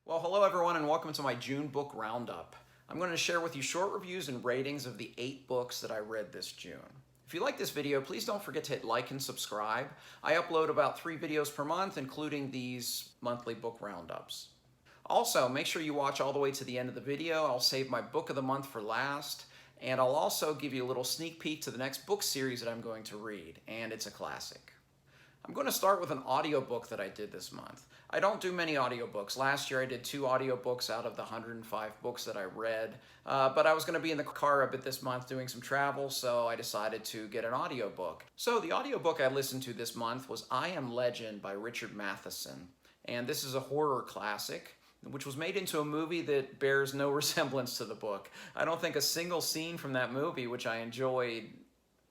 Well, hello everyone and welcome to my June book roundup. I'm going to share with you short reviews and ratings of the 8 books that I read this June. If you like this video, please don't forget to hit like and subscribe. I upload about 3 videos per month, including these monthly book roundups. Also, make sure you watch all the way to the end of the video. I'll save my book of the month for last, and I'll also give you a little sneak peek to the next book series that I'm going to read, and it's a classic. I'm going to start with an audiobook that I did this month. I don't do many audiobooks. Last year I did 2 audiobooks out of the 105 books that I read, but I was going to be in the car a bit this month doing some travel, so I decided to get an audiobook. So the audiobook I listened to this month was I Am Legend by Richard Matheson, and this is a horror classic which was made into a movie that bears no resemblance to the book. I don't think a single scene from that movie, which I enjoyed,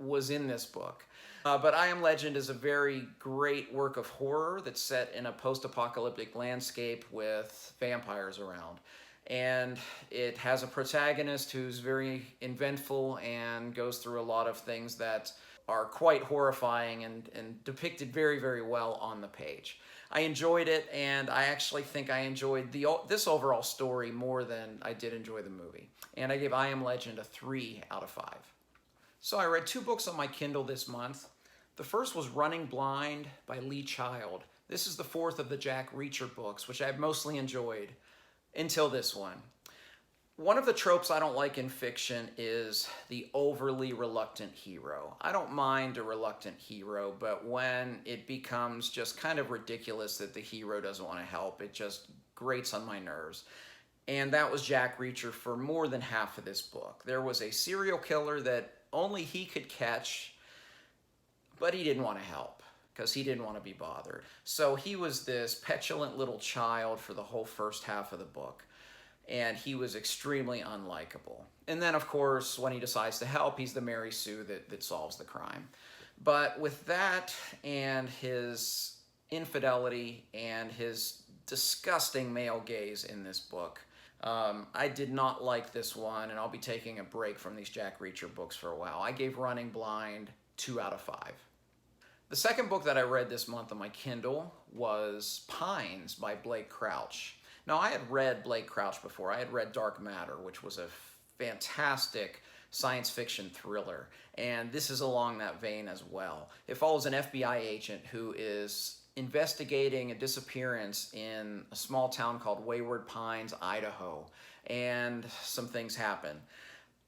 was in this book. But I Am Legend is a very great work of horror that's set in a post-apocalyptic landscape with vampires around. And it has a protagonist who's very inventful and goes through a lot of things that are quite horrifying and depicted very, very well on the page. I enjoyed it, and I actually think I enjoyed this overall story more than I did enjoy the movie. And I gave I Am Legend a 3 out of 5. So I read 2 books on my Kindle this month. The first was Running Blind by Lee Child. This is the 4th of the Jack Reacher books, which I've mostly enjoyed until this one. One of the tropes I don't like in fiction is the overly reluctant hero. I don't mind a reluctant hero, but when it becomes just kind of ridiculous that the hero doesn't want to help, it just grates on my nerves. And that was Jack Reacher for more than half of this book. There was a serial killer that only he could catch, but he didn't want to help because he didn't want to be bothered. So he was this petulant little child for the whole first half of the book, and he was extremely unlikable. And then, of course, when he decides to help, he's the Mary Sue that solves the crime. But with that and his infidelity and his disgusting male gaze in this book, I did not like this one, and I'll be taking a break from these Jack Reacher books for a while. I gave Running Blind 2 out of 5. The second book that I read this month on my Kindle was Pines by Blake Crouch. Now, I had read Blake Crouch before. I had read Dark Matter, which was a fantastic science fiction thriller, and this is along that vein as well. It follows an FBI agent who is investigating a disappearance in a small town called Wayward Pines, Idaho, and some things happen.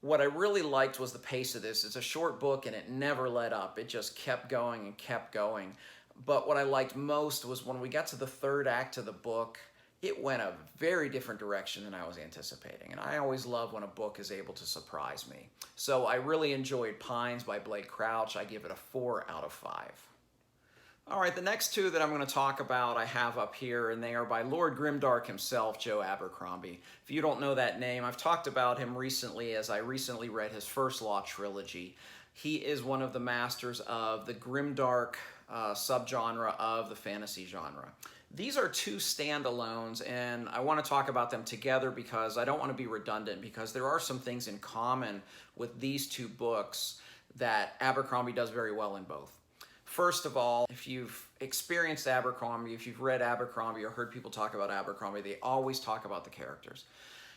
What I really liked was the pace of this. It's a short book and it never let up. It just kept going and kept going. But what I liked most was when we got to the 3rd act of the book, it went a very different direction than I was anticipating. And I always love when a book is able to surprise me. So I really enjoyed Pines by Blake Crouch. I give it a 4 out of 5. All right, the next 2 that I'm going to talk about I have up here, and they are by Lord Grimdark himself, Joe Abercrombie. If you don't know that name, I've talked about him recently as I recently read his First Law trilogy. He is one of the masters of the grimdark subgenre of the fantasy genre. These are 2 standalones, and I want to talk about them together because I don't want to be redundant, because there are some things in common with these 2 books that Abercrombie does very well in both. First of all, if you've experienced Abercrombie, if you've read Abercrombie or heard people talk about Abercrombie, they always talk about the characters.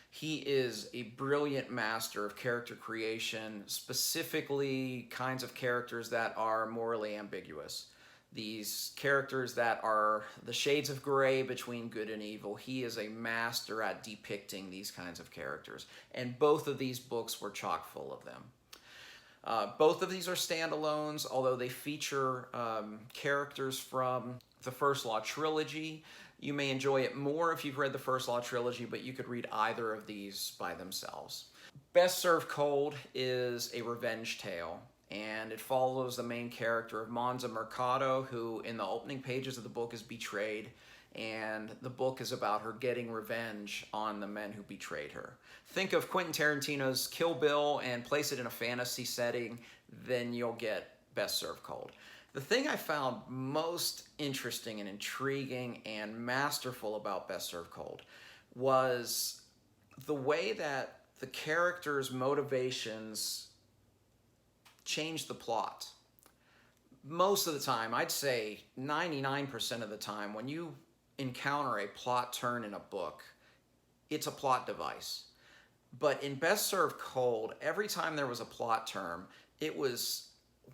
He is a brilliant master of character creation, specifically kinds of characters that are morally ambiguous. These characters that are the shades of gray between good and evil. He is a master at depicting these kinds of characters, and both of these books were chock full of them. Both of these are standalones, although they feature characters from the First Law trilogy. You may enjoy it more if you've read the First Law trilogy, but you could read either of these by themselves. Best Served Cold is a revenge tale, and it follows the main character of Monza Mercado, who in the opening pages of the book is betrayed, and the book is about her getting revenge on the men who betrayed her. Think of Quentin Tarantino's Kill Bill and place it in a fantasy setting, then you'll get Best Served Cold. The thing I found most interesting and intriguing and masterful about Best Served Cold was the way that the characters' motivations changed the plot. Most of the time, I'd say 99% of the time, when you encounter a plot turn in a book, it's a plot device. But in Best Served Cold, every time there was a plot term, it was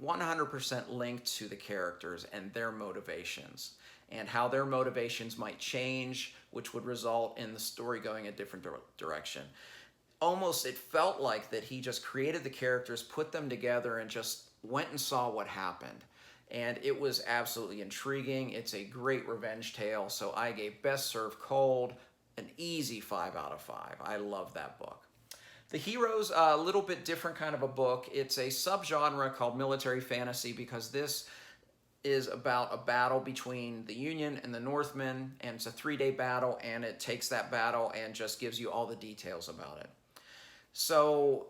100% linked to the characters and their motivations, and how their motivations might change, which would result in the story going a different direction. Almost, it felt like that he just created the characters, put them together, and just went and saw what happened. And it was absolutely intriguing. It's a great revenge tale, so I gave Best Served Cold an easy 5 out of 5. I love that book. The Heroes, a little bit different kind of a book. It's a subgenre called military fantasy because this is about a battle between the Union and the Northmen, and it's a 3-day battle, and it takes that battle and just gives you all the details about it. So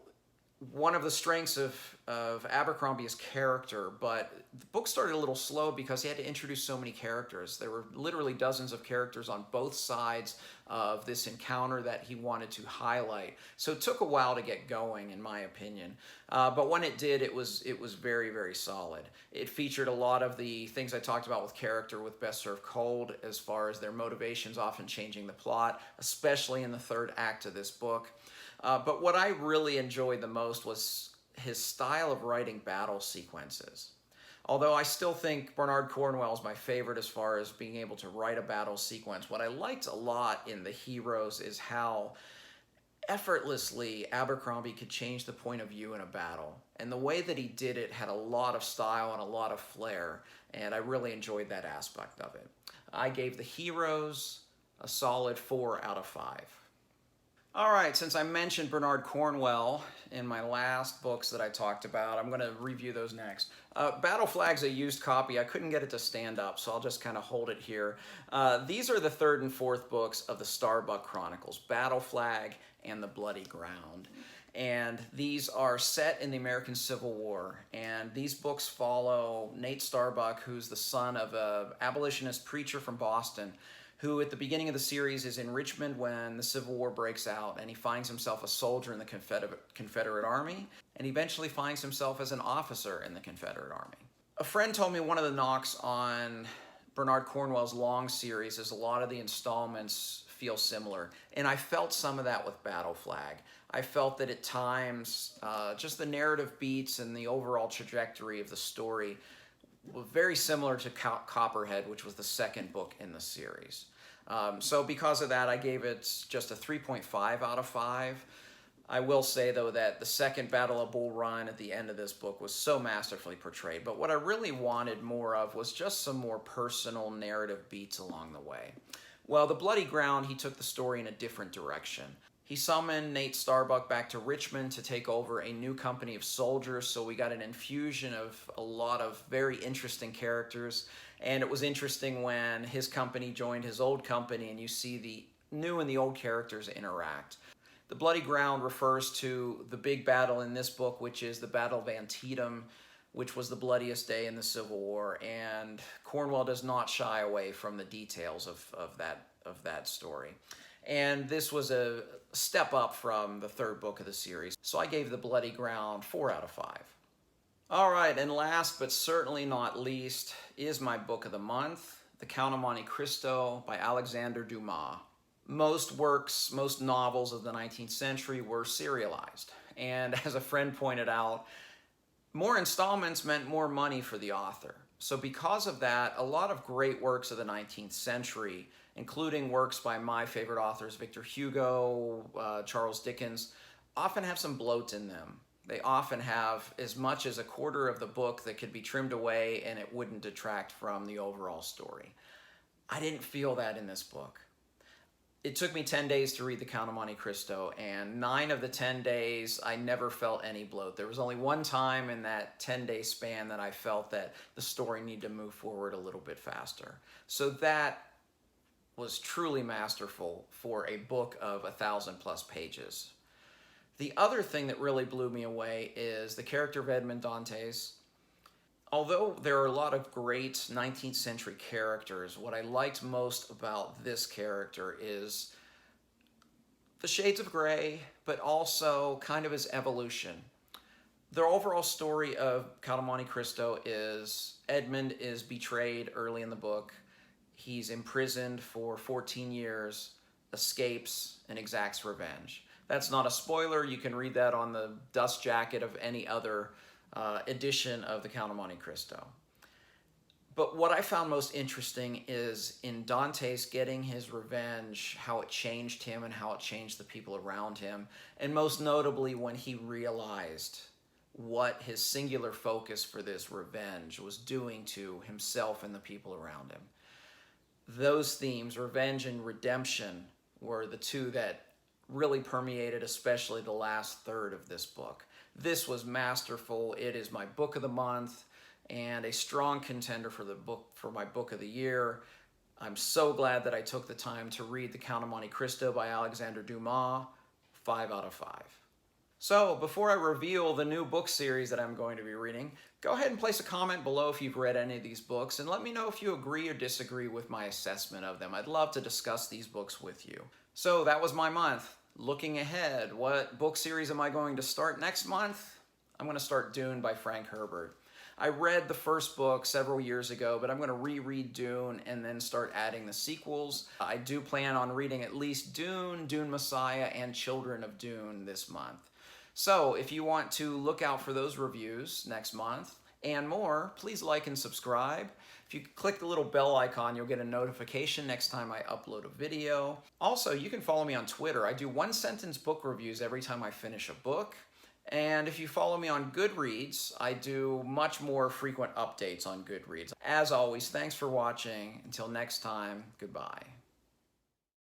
one of the strengths of Abercrombie is character, but the book started a little slow because he had to introduce so many characters. There were literally dozens of characters on both sides of this encounter that he wanted to highlight. So it took a while to get going, in my opinion. But when it did, it was very, very solid. It featured a lot of the things I talked about with character with Best Served Cold, as far as their motivations often changing the plot, especially in the third act of this book. But what I really enjoyed the most was his style of writing battle sequences. Although I still think Bernard Cornwell is my favorite as far as being able to write a battle sequence, what I liked a lot in The Heroes is how effortlessly Abercrombie could change the point of view in a battle. And the way that he did it had a lot of style and a lot of flair, and I really enjoyed that aspect of it. I gave The Heroes a solid 4 out of 5. All right, since I mentioned Bernard Cornwell in my last books that I talked about, I'm going to review those next. Battle Flag's a used copy. I couldn't get it to stand up, so I'll just kind of hold it here. These are the third and fourth books of the Starbuck Chronicles, Battle Flag and The Bloody Ground. And these are set in the American Civil War. And these books follow Nate Starbuck, who's the son of an abolitionist preacher from Boston, who at the beginning of the series is in Richmond when the Civil War breaks out, and he finds himself a soldier in the Confederate Army, and eventually finds himself as an officer in the Confederate Army. A friend told me one of the knocks on Bernard Cornwell's long series is a lot of the installments feel similar, and I felt some of that with Battle Flag. I felt that at times, just the narrative beats and the overall trajectory of the story were very similar to Copperhead, which was the second book in the series. So because of that, I gave it just a 3.5 out of 5. I will say, though, that the second Battle of Bull Run at the end of this book was so masterfully portrayed. But what I really wanted more of was just some more personal narrative beats along the way. Well, The Bloody Ground, he took the story in a different direction. He summoned Nate Starbuck back to Richmond to take over a new company of soldiers, so we got an infusion of a lot of very interesting characters. And it was interesting when his company joined his old company and you see the new and the old characters interact. The Bloody Ground refers to the big battle in this book, which is the Battle of Antietam, which was the bloodiest day in the Civil War. And Cornwell does not shy away from the details of that story. And this was a step up from the third book of the series. So I gave The Bloody Ground 4 out of 5. All right, and last but certainly not least is my book of the month, The Count of Monte Cristo by Alexander Dumas. Most novels of the 19th century were serialized. And as a friend pointed out, more installments meant more money for the author. So because of that, a lot of great works of the 19th century, including works by my favorite authors, Victor Hugo, Charles Dickens, often have some bloat in them. They often have as much as a quarter of the book that could be trimmed away and it wouldn't detract from the overall story. I didn't feel that in this book. It took me 10 days to read The Count of Monte Cristo, and 9 of the 10 days, I never felt any bloat. There was only one time in that 10-day span that I felt that the story needed to move forward a little bit faster. So that was truly masterful for a book of 1,000+ pages. The other thing that really blew me away is the character of Edmond Dantes. Although there are a lot of great 19th century characters, what I liked most about this character is the shades of gray, but also kind of his evolution. The overall story of Count of Monte Cristo is Edmund is betrayed early in the book. He's imprisoned for 14 years, escapes and exacts revenge. That's not a spoiler. You can read that on the dust jacket of any other edition of the Count of Monte Cristo. But what I found most interesting is in Dante's getting his revenge, how it changed him and how it changed the people around him, and most notably when he realized what his singular focus for this revenge was doing to himself and the people around him. Those themes, revenge and redemption, were the two that really permeated especially the last third of this book. This was masterful. It is my book of the month and a strong contender for my book of the year. I'm so glad that I took the time to read The Count of Monte Cristo by Alexandre Dumas. 5 out of 5. So before I reveal the new book series that I'm going to be reading, go ahead and place a comment below if you've read any of these books and let me know if you agree or disagree with my assessment of them. I'd love to discuss these books with you. So that was my month. Looking ahead, what book series am I going to start next month? I'm going to start Dune by Frank Herbert. I read the first book several years ago, but I'm going to reread Dune and then start adding the sequels. I do plan on reading at least Dune, Dune Messiah, and Children of Dune this month. So if you want to look out for those reviews next month and more, please like and subscribe. If you click the little bell icon, you'll get a notification next time I upload a video. Also, you can follow me on Twitter. I do one-sentence book reviews every time I finish a book. And if you follow me on Goodreads, I do much more frequent updates on Goodreads. As always, thanks for watching. Until next time, goodbye.